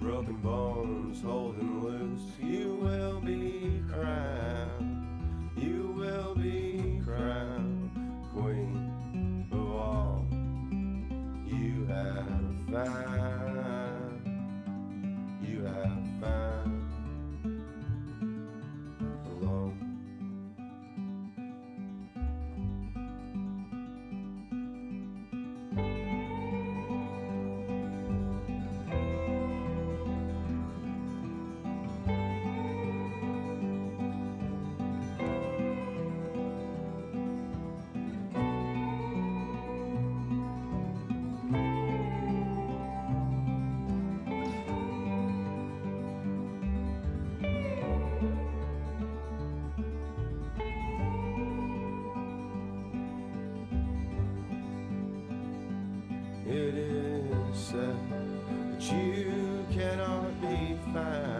broken bones holding loose. You will be crowned, you will be crowned queen of all you have found, you have found alone. It is said that you cannot be found